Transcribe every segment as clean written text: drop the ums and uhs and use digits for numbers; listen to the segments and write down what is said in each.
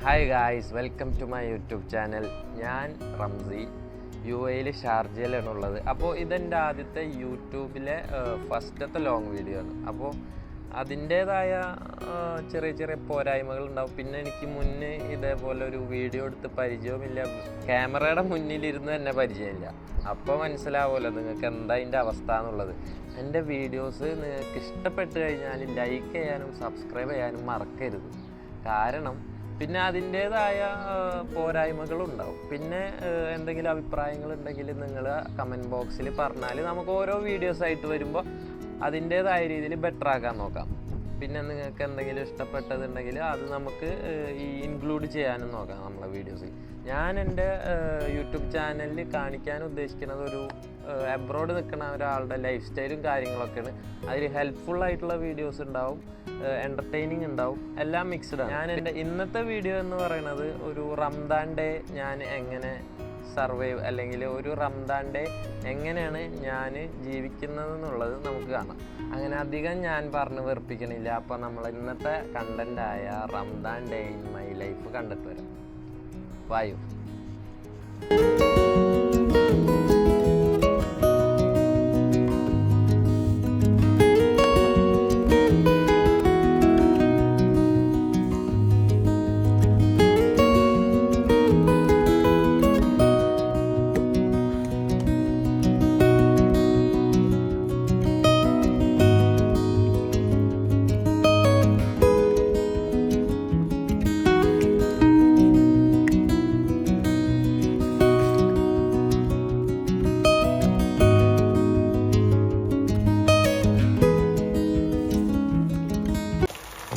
Hi guys, welcome to my YouTube channel. ഞാൻ Ramsi, UAE ഷാർജയിലാണുള്ളത്. അപ്പോൾ ഇതെൻ്റെ ആദ്യത്തെ യൂട്യൂബിലെ ഫസ്റ്റത്തെ ലോങ് വീഡിയോ ആണ്. അപ്പോൾ അതിൻ്റേതായ ചെറിയ ചെറിയ പോരായ്മകളുണ്ടാവും. പിന്നെ എനിക്ക് മുന്നേ ഇതേപോലെ ഒരു വീഡിയോ എടുത്ത് പരിചയവുമില്ല, ക്യാമറയുടെ മുന്നിലിരുന്ന് തന്നെ പരിചയമില്ല. അപ്പോൾ മനസ്സിലാവുമല്ലോ നിങ്ങൾക്ക് എന്താ അതിൻ്റെ അവസ്ഥ എന്നുള്ളത്. എൻ്റെ വീഡിയോസ് നിങ്ങൾക്ക് ഇഷ്ടപ്പെട്ട് കഴിഞ്ഞാൽ ലൈക്ക് ചെയ്യാനും സബ്സ്ക്രൈബ് ചെയ്യാനും മറക്കരുത്. കാരണം പിന്നെ അതിൻ്റേതായ പോരായ്മകളുണ്ടാവും. പിന്നെ എന്തെങ്കിലും അഭിപ്രായങ്ങളുണ്ടെങ്കിൽ നിങ്ങൾ കമൻറ്റ് ബോക്സിൽ പറഞ്ഞാൽ നമുക്ക് ഓരോ വീഡിയോസായിട്ട് വരുമ്പോൾ അതിൻ്റേതായ രീതിയിൽ ബെറ്റർ ആക്കാൻ നോക്കാം. പിന്നെ നിങ്ങൾക്ക് എന്തെങ്കിലും ഇഷ്ടപ്പെട്ടതുണ്ടെങ്കിൽ അത് നമുക്ക് ഇൻക്ലൂഡ് ചെയ്യാനും നോക്കാം നമ്മളെ വീഡിയോസിൽ. ഞാൻ എൻ്റെ യൂട്യൂബ് ചാനലിൽ കാണിക്കാൻ ഉദ്ദേശിക്കുന്നത് ഒരു അബ്രോഡ് നിൽക്കുന്ന ഒരാളുടെ ലൈഫ് സ്റ്റൈലും കാര്യങ്ങളൊക്കെയാണ്. അതിൽ ഹെൽപ്ഫുള്ളായിട്ടുള്ള വീഡിയോസ് ഉണ്ടാവും, എൻ്റർടൈനിങ് ഉണ്ടാവും, എല്ലാം മിക്സ്ഡാണ്. ഞാൻ എൻ്റെ ഇന്നത്തെ വീഡിയോ എന്ന് പറയുന്നത് ഒരു റംദാൻ ഡേ ഞാൻ എങ്ങനെ സർവൈവ്, അല്ലെങ്കിൽ ഒരു റംദാൻ ഡേ എങ്ങനെയാണ് ഞാൻ ജീവിക്കുന്നത് എന്നുള്ളത് നമുക്ക് കാണാം. അങ്ങനെ അധികം ഞാൻ പറഞ്ഞ് വെറുപ്പിക്കണില്ല. അപ്പോൾ നമ്മൾ ഇന്നത്തെ കണ്ടൻ്റായ Ramadan day in my life കണ്ടിട്ട് വരാം. വായു.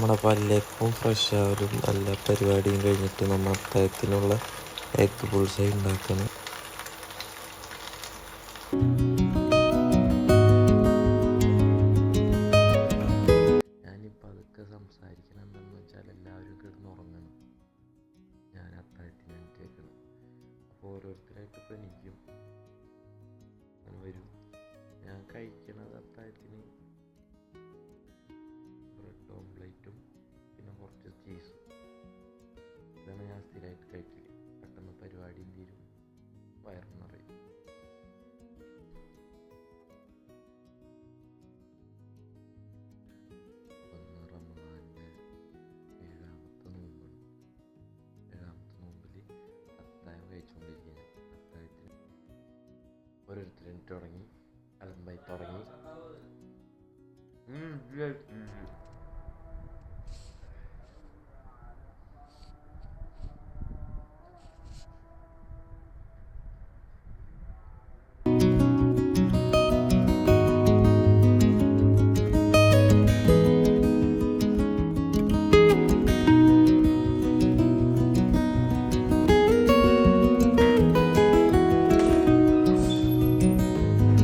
നമ്മുടെ പല്ലേക്കും ഫ്രഷ് ആവലും എല്ലാ പരിപാടിയും കഴിഞ്ഞിട്ട് നമ്മൾ അത്താഴത്തിനുള്ള എഗ് ബുൾസൈ ഉണ്ടാക്കണം. ഞാനിപ്പോൾ അതൊക്കെ സംസാരിക്കണം എന്താണെന്ന് വെച്ചാൽ എല്ലാവരും കിടന്നുറങ്ങണം, ഞാൻ അത്താഴത്തിന് എണീറ്റേക്കണം. അപ്പോൾ ഓരോരുത്തരായിട്ട് ഇപ്പോൾ എനിക്കും വരും. ഞാൻ കഴിക്കണത് അത്താഴത്തിന് ബ്രെഡ് ഓംപ്ലേറ്റും പിന്നെ കുറച്ച് ചീസും. ഇതാണ് ഞാൻ സ്ഥിരമായിട്ട് കഴിക്കല്. പെട്ടെന്ന് പരിപാടിയും തീരും, വയറും നിറയും. ഒന്ന് റമദാൻ്റെ 7ാമത്തെ നോമ്പാണ്. 7ാമത്തെ നോമ്പിൽ അത്താഴം കഴിച്ചുകൊണ്ടിരിക്കുകയാണ്. അത്താഴത്തിന് ഓരോരുത്തരും തുടങ്ങി, അലമ്പായി തുടങ്ങി.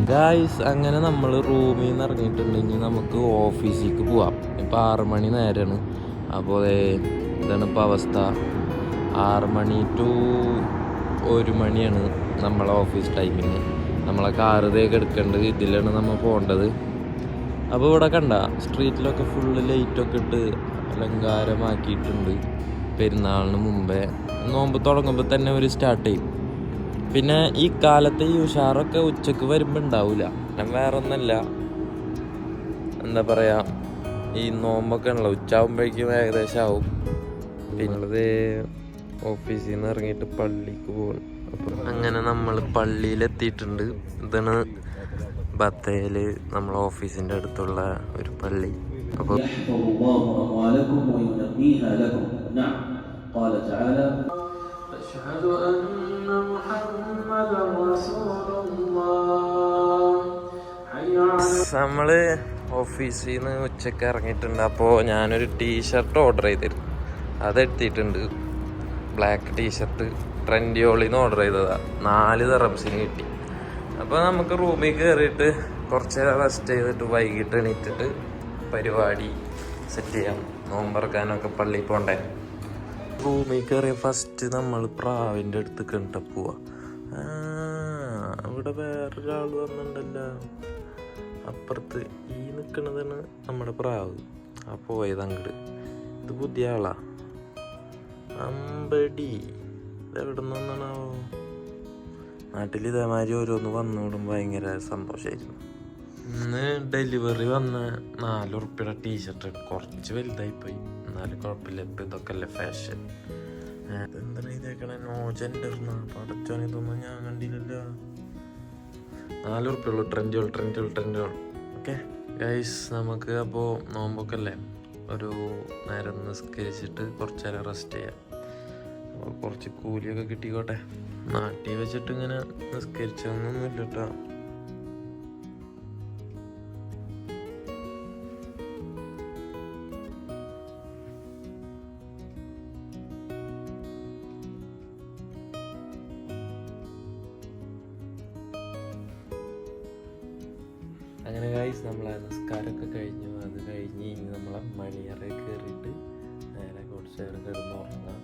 ഗായ്സ്, അങ്ങനെ നമ്മൾ റൂമിൽ നിന്ന് ഇറങ്ങിയിട്ടുണ്ടെങ്കിൽ നമുക്ക് ഓഫീസിലേക്ക് പോവാം. ഇപ്പോൾ 6 മണി നേരമാണ്. അപ്പോൾ ഇതാണ് ഇപ്പോൾ അവസ്ഥ. 6 മണി ടു 1 മണിയാണ് നമ്മളെ ഓഫീസ് ടൈമിങ്. നമ്മളെ കാറിതേക്ക് എടുക്കേണ്ടത് ഇതിലാണ് നമ്മൾ പോകേണ്ടത്. അപ്പോൾ ഇവിടെ കണ്ട സ്ട്രീറ്റിലൊക്കെ ഫുള്ള് ലൈറ്റൊക്കെ ഇട്ട് അലങ്കാരമാക്കിയിട്ടുണ്ട്. പെരുന്നാളിന് മുമ്പേ നോമ്പ് തുടങ്ങുമ്പോൾ തന്നെ ഒരു സ്റ്റാർട്ട് ചെയ്യും. പിന്നെ ഈ കാലത്തെ ഈ ഉഷാറൊക്കെ ഉച്ചക്ക് വരുമ്പോൾ ഉണ്ടാവില്ല. വേറെ ഒന്നല്ല, എന്താ പറയുക, ഈ നോമ്പൊക്കെ ഉണ്ടല്ലോ, ഉച്ചയാകുമ്പോഴേക്കും ഏകദേശം ആവും. പിന്നുള്ളത് ഓഫീസിൽ നിന്ന് ഇറങ്ങിയിട്ട് പള്ളിക്ക് പോകും. അപ്പം അങ്ങനെ നമ്മൾ പള്ളിയിലെത്തിയിട്ടുണ്ട്. ഇതാണ് ബത്തയിൽ നമ്മളെ ഓഫീസിൻ്റെ അടുത്തുള്ള ഒരു പള്ളി. അപ്പോൾ നമ്മള് ഓഫീസിൽ നിന്ന് ഉച്ചക്ക് ഇറങ്ങിയിട്ടുണ്ട്. അപ്പോൾ ഞാനൊരു ടീഷർട്ട് ഓർഡർ ചെയ്തിരുന്നു, അതെടുത്തിട്ടുണ്ട്. ബ്ലാക്ക് ടീഷർട്ട് ട്രെൻഡിയോളിന്ന് ഓർഡർ ചെയ്തതാണ്. 4 ദിർഹംസിന് കിട്ടി. അപ്പോൾ നമുക്ക് റൂമിൽ കയറിയിട്ട് കുറച്ച് നേരം റെസ്റ്റ് ചെയ്തിട്ട് വൈകിട്ട് എണീറ്റിട്ട് പരിപാടി സെറ്റ് ചെയ്യാം. നോമ്പറക്കാനൊക്കെ പള്ളിയിൽ പോകണ്ടേ. റൂമിൽ കയറിയ ഫസ്റ്റ് നമ്മൾ പ്രാവിൻ്റെ അടുത്ത് കണ്ട പോവാ. ഇവിടെ വേറൊരാൾ വന്നിട്ടുണ്ടല്ലോ, അപ്പുറത്ത് ഈ നിൽക്കുന്നതാണ് നമ്മുടെ പ്രാവ്. ആ പോയത് അങ്ങോട്ട്. ഇത് പുതിയ ആളാ. ഉപ്പടി ഇതെവിടെ നിന്നാണാവോ? നാട്ടിൽ ഇതേമാതിരി ഓരോന്ന് വന്നോടും ഭയങ്കര സന്തോഷമായിരുന്നു. ഇന്ന് ഡെലിവറി വന്ന 4 ഉറുപ്പിയുടെ ടീഷർട്ട് കുറച്ച് വലുതായിപ്പോയി, എന്നാലും കുഴപ്പമില്ല. ഇപ്പം ഇതൊക്കെ അല്ലേ ഫാഷൻ. എന്താ ഇതേക്കണേ നോ ജെൻഡർന്ന പടച്ചോനെ, ഇതൊന്നും ഞാൻ കണ്ടില്ലല്ലോ. 4 ഉറുപ്പിയുള്ളൂ. ട്രെൻഡുകൾ. ഓക്കെ ഗൈസ്, നമുക്ക് അപ്പോൾ നോമ്പൊക്കെ അല്ലേ, ഒരു നേരം നിസ്കരിച്ചിട്ട് കുറച്ച് നേരം റെസ്റ്റ് ചെയ്യാം. അപ്പോൾ കുറച്ച് കൂലിയൊക്കെ കിട്ടിക്കോട്ടെ. നാട്ടിൽ വെച്ചിട്ട് ഇങ്ങനെ നിസ്കരിച്ചൊന്നുമില്ല കേട്ടോ. അങ്ങനെ ഗൈസ്, നമ്മളെ നിസ്കാരമൊക്കെ കഴിഞ്ഞു. അത് കഴിഞ്ഞ് ഇനി നമ്മളെ മണിയറയിൽ കയറിയിട്ട് നേരെ കുറച്ച് നേരം കിടന്ന് ഉറങ്ങാം.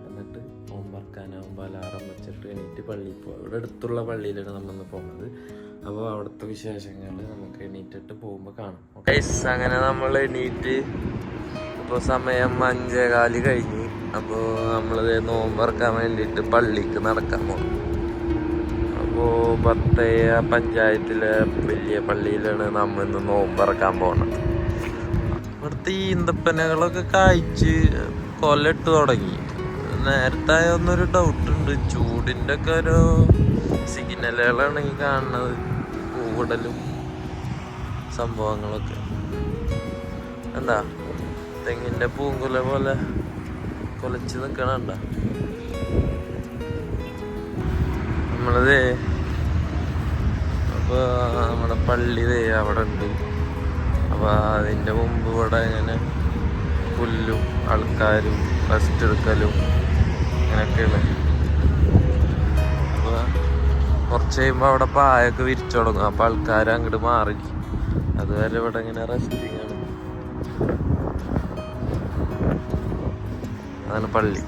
എന്നിട്ട് നോമ്പറക്കാനാകുമ്പോൾ അലാറം വെച്ചിട്ട് എണീറ്റ് പള്ളിയിൽ പോകും. ഇവിടെ അടുത്തുള്ള പള്ളിയിലാണ് നമ്മളിന്ന് പോകുന്നത്. അപ്പോൾ അവിടുത്തെ വിശേഷങ്ങൾ നമുക്ക് എണീറ്റിട്ട് പോകുമ്പോൾ കാണാം. ഗൈസ്, അങ്ങനെ നമ്മൾ എണീറ്റ് ഇപ്പോൾ സമയം 5:15 കഴിഞ്ഞ്. അപ്പോൾ നമ്മളിത് നോമ്പറക്കാൻ വേണ്ടിയിട്ട് പള്ളിക്ക് നടക്കാൻ പോകും. അപ്പോൾ ബത്തയ്യ പഞ്ചായത്തിലെ വലിയ പള്ളിയിലാണ് നമ്മൾ ഇന്ന് നോമ്പറക്കാൻ പോകുന്നത്. ഇവിടുത്തെ ഈന്തപ്പനകളൊക്കെ കായ്ച്ച് കൊല്ലിട്ട് തുടങ്ങി. നേരത്തെ ഒന്നൊരു ഡൗട്ടുണ്ട്, ചൂടിൻ്റെ ഒക്കെ ഒരു സിഗ്നലുകളാണ് ഈ കാണുന്നത്, കൂടലും സംഭവങ്ങളൊക്കെ. എന്താ തെങ്ങിൻ്റെ പൂങ്കുല പോലെ കൊലച്ച് നിൽക്കണണ്ട. നമ്മളത് അപ്പോൾ നമ്മുടെ പള്ളി അവിടെ ഉണ്ട്. അപ്പോൾ അതിൻ്റെ മുമ്പ് ഇവിടെ ഇങ്ങനെ പുല്ലും ആൾക്കാരും റെസ്റ്റ് എടുക്കലും അങ്ങനെയൊക്കെയാണ്. അപ്പോൾ കുറച്ച് കഴിയുമ്പോൾ അവിടെ പായൊക്കെ വിരിച്ചു തുടങ്ങും. അപ്പോൾ ആൾക്കാർ അങ്ങോട്ട് മാറി. അതുവരെ ഇവിടെ ഇങ്ങനെ റെസ്റ്റിംഗ് ആണ്. അതാണ് പള്ളി.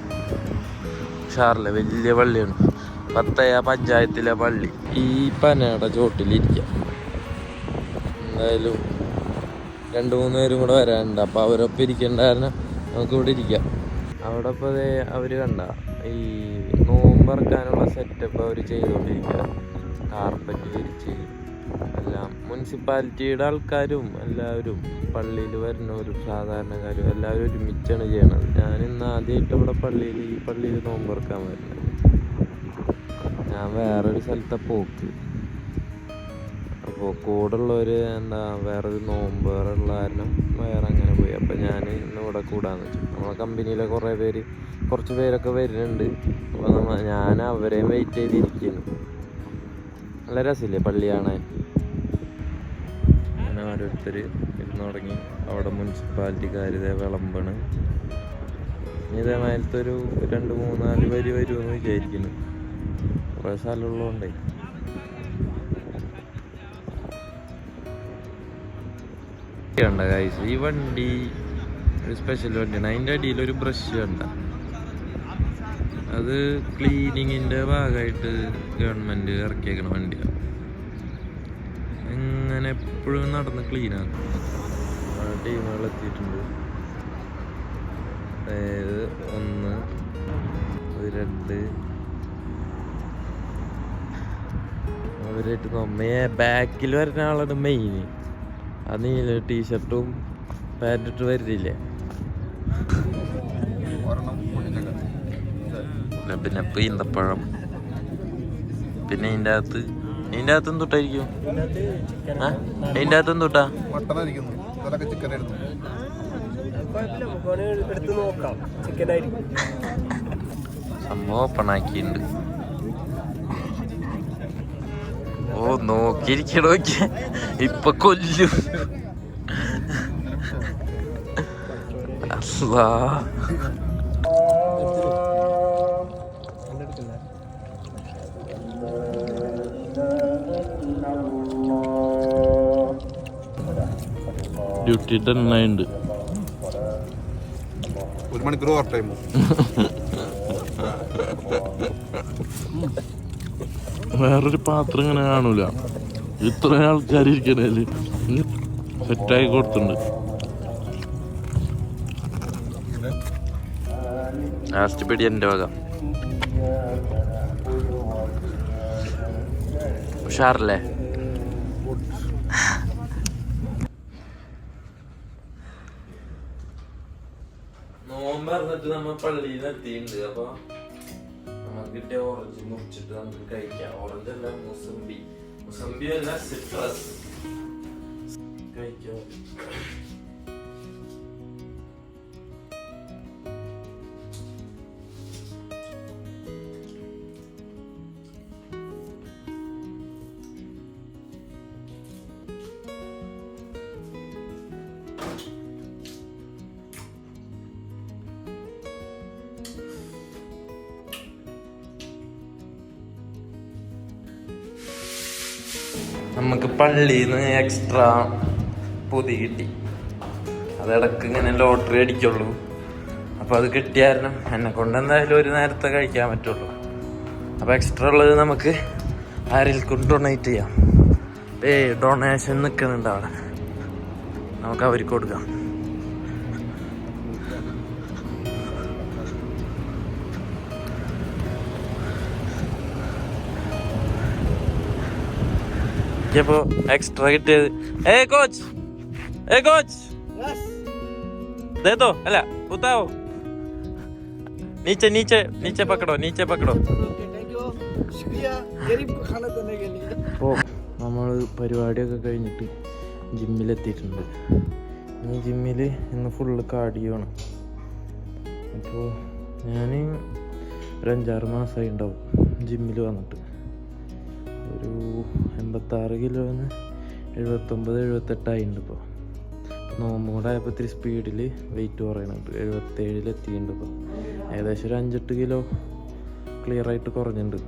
ഉഷാറില്ല, വലിയ പള്ളിയാണ്. ബത്തയ്യ പഞ്ചായത്തിലെ പള്ളി. ഈ പനയുടെ ചോട്ടിലിരിക്കാം. എന്തായാലും 2-3 പേരും കൂടെ വരാനുണ്ട്. അപ്പോൾ അവരൊപ്പം ഇരിക്കേണ്ട കാരണം നമുക്ക് ഇവിടെ ഇരിക്കാം. അവിടെ ഇപ്പോൾ അവർ കണ്ട ഈ നോമ്പറക്കാനുള്ള സെറ്റപ്പ് അവർ ചെയ്തുകൊണ്ടിരിക്കുക. കാർപ്പറ്റ് വിരിച്ച് എല്ലാം മുനിസിപ്പാലിറ്റിയുടെ ആൾക്കാരും എല്ലാവരും പള്ളിയിൽ വരുന്നവരും സാധാരണക്കാരും എല്ലാവരും ഒരുമിച്ചാണ് ചെയ്യണത്. ഞാൻ ഇന്ന് ആദ്യമായിട്ട് ഇവിടെ ഈ പള്ളിയിൽ നോമ്പറക്കാൻ വരുന്നത്. ഞാൻ വേറൊരു സ്ഥലത്തെ പോക്ക്. അപ്പോൾ കൂടുള്ളവർ വേറൊരു നോമ്പുള്ള കാരണം വേറെ അങ്ങനെ പോയി. അപ്പം ഞാൻ ഇന്ന് ഇവിടെ കൂടാന്ന് വെച്ചു. നമ്മളെ കമ്പനിയിലെ കുറച്ച് പേരൊക്കെ വരുന്നുണ്ട്. അപ്പോൾ ഞാൻ അവരെയും വെയിറ്റ് ചെയ്തിരിക്കുന്നു. നല്ല രസമില്ലേ പള്ളി കാണാൻ? അങ്ങനെ ഓരോരുത്തർ ഇരുന്ന് തുടങ്ങി. അവിടെ മുനിസിപ്പാലിറ്റിക്കാർ വിളമ്പാണ്. ഇതേമാതിരത്തെ ഒരു 2-3-4 വരി വരുമെന്ന് വിചാരിക്കുന്നു. കുറേ സ്ഥലമുള്ളതുകൊണ്ടേ. കണ്ട ഗൈസ്, ഈ വണ്ടി ഒരു സ്പെഷ്യൽ വണ്ടിയാണ്. അതിൻ്റെ അടിയിലൊരു ബ്രഷ് കണ്ട, അത് ക്ലീനിങ്ങിൻ്റെ ഭാഗമായിട്ട് ഗവൺമെൻറ് ഇറക്കിയേക്കണ വണ്ടിയാണ്. എങ്ങനെ എപ്പോഴും നടന്ന് ക്ലീനാക്കും. ടീമുകൾ എത്തിയിട്ടുണ്ട്. അതായത് 1, 2 അവരായിട്ട് നമ്മയെ ബാക്കിൽ വരുന്ന ആളാണ് മെയിൻ. ആ നീല ടീഷർട്ടും പാൻറ്റിട്ട് വരുന്നില്ലേ. പിന്നെ ഈന്തപ്പഴം. പിന്നെ ഇതിൻ്റെ അകത്ത് എന്തുട്ടായിരിക്കും? ഇതിൻ്റെ അകത്ത് എന്തുട്ടാ? സംഭവം ഓപ്പണാക്കിയിട്ടുണ്ട്. ഓ നോക്കിയിരിക്കണോ, ഇപ്പൊ കൊല്ലും. അല്ലാ, ഡ്യൂട്ടി തന്നെ ഉണ്ട്. 1 മണിക്കൂർ ഓവർ ടൈമോ? വേറൊരു പാത്രം ഇങ്ങനെ കാണൂല. ഇത്രയും ആൾക്കാർ ഇരിക്കണേല് സെറ്റായി കൊടുത്തിട്ടുണ്ട്. ലാസ്റ്റ് പിടി എൻ്റെ വക. ഉഷാറല്ലേ? നോമ്പ് പറഞ്ഞിട്ട് നമ്മ പള്ളിയിൽ എത്തിയിട്ടുണ്ട്. അപ്പൊ നമുക്ക് കിട്ടിയ ഓറഞ്ച് മുറിച്ചിട്ട് നമുക്ക് കഴിക്കാം. ഓറഞ്ച് അല്ല, മുസംബി അല്ല, സിട്രസ് കഴിക്കാം. നമുക്ക് പള്ളിയിൽ നിന്ന് എക്സ്ട്രാ പൊതി കിട്ടി. അതിടക്ക് ഇങ്ങനെ ലോട്ടറി അടിക്കുള്ളൂ. അപ്പോൾ അത് കിട്ടിയായിരുന്നു. എന്നെ കൊണ്ട് എന്തായാലും ഒരു നേരത്തെ കഴിക്കാൻ പറ്റുള്ളൂ. അപ്പോൾ എക്സ്ട്രാ ഉള്ളത് നമുക്ക് ആരെങ്കിലും ഡൊണേറ്റ് ചെയ്യാം. ഡൊണേഷൻ നിൽക്കുന്നുണ്ട് അവിടെ, നമുക്ക് അവർക്ക് കൊടുക്കാം. ഇപ്പോൾ എക്സ്ട്രാ കിട്ടിയത് കോച്ച് दे दो अला उताओ नीचे नीचे नीचे पकड़ो नीचे पकड़ो. അപ്പോൾ നമ്മൾ പരിപാടിയൊക്കെ കഴിഞ്ഞിട്ട് ജിമ്മിലെത്തിയിട്ടുണ്ട്. ഈ ജിമ്മിൽ ഇന്ന് ഫുള്ള് കാർഡിയോണ്. അപ്പോൾ ഞാൻ ഒരു 5-6 മാസമായി ഉണ്ടാവും ജിമ്മിൽ വന്നിട്ട്. ഒരു 86 കിലോന്ന് 79-78 ഇപ്പോൾ. നോമ്പ് കൂടെ ആയപ്പോൾ ഇത്തിരി സ്പീഡിൽ വെയിറ്റ് കുറയണുണ്ട്. 77-എത്തിയിട്ടുണ്ട് ഇപ്പോൾ. ഏകദേശം ഒരു 5-8 കിലോ ക്ലിയറായിട്ട് കുറഞ്ഞിട്ടുണ്ട്.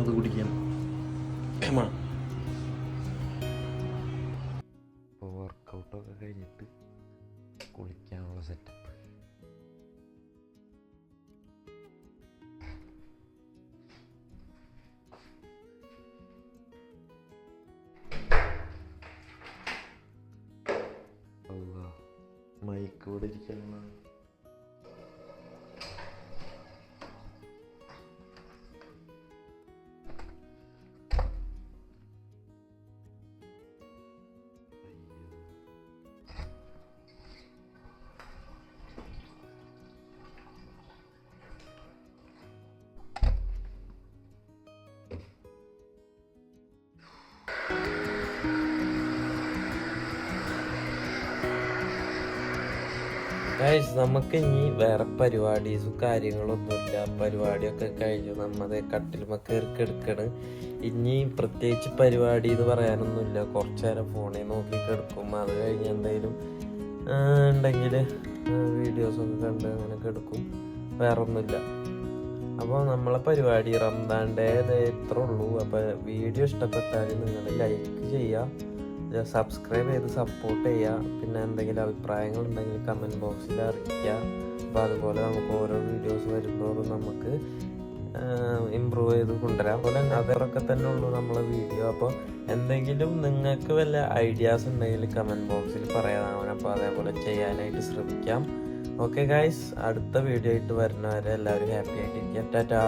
അത് കുടിക്കാം. ഇപ്പോൾ വർക്കൗട്ടൊക്കെ കഴിഞ്ഞിട്ട് കുളിക്കാനുള്ള സെറ്റപ്പ്. മൈക്ക് ഇവിടെ ഇരിക്കാനുള്ള ഗൈസ്. നമുക്ക് ഇനി വേറെ പരിപാടീസും കാര്യങ്ങളൊന്നുമില്ല. പരിപാടിയൊക്കെ കഴിഞ്ഞു. നമ്മത് കട്ടിലുമ കയറി കിടക്കണ്. ഇനി പ്രത്യേകിച്ച് പരിപാടി എന്ന് പറയാനൊന്നുമില്ല. കുറച്ചു നേരം ഫോണിൽ നോക്കി കിടക്കും. അത് കഴിഞ്ഞ് എന്തെങ്കിലും ഉണ്ടെങ്കിൽ വീഡിയോസൊക്കെ കണ്ട് അങ്ങനെ കിടക്കും. വേറെ ഒന്നുമില്ല. അപ്പോൾ നമ്മളെ പരിപാടി റംദാൻ ഡേ ഇത്രേ ഉള്ളൂ. അപ്പോൾ വീഡിയോ ഇഷ്ടപ്പെട്ടാൽ നിങ്ങൾ ലൈക്ക് ചെയ്യുക, സബ്സ്ക്രൈബ് ചെയ്ത് സപ്പോർട്ട് ചെയ്യുക. പിന്നെ എന്തെങ്കിലും അഭിപ്രായങ്ങൾ ഉണ്ടെങ്കിൽ കമൻറ്റ് ബോക്സിൽ അറിയിക്കുക. അപ്പോൾ അതുപോലെ നമുക്ക് ഓരോ വീഡിയോസ് വരുമ്പോഴും നമുക്ക് ഇമ്പ്രൂവ് ചെയ്ത് കൊണ്ടുവരാം. അതുപോലെ അതൊക്കെ തന്നെ ഉള്ളൂ നമ്മളെ വീഡിയോ. അപ്പോൾ എന്തെങ്കിലും നിങ്ങൾക്ക് വല്ല ഐഡിയാസ് ഉണ്ടെങ്കിൽ കമൻറ്റ് ബോക്സിൽ പറയാനാണ്. അപ്പോൾ അതേപോലെ ചെയ്യാനായിട്ട് ശ്രമിക്കാം. ഓക്കെ ഗൈസ്, അടുത്ത വീഡിയോ ആയിട്ട് വരുന്നവരെ എല്ലാവരും ഹാപ്പി ആയിട്ടിരിക്കുക. ടാറ്റാ.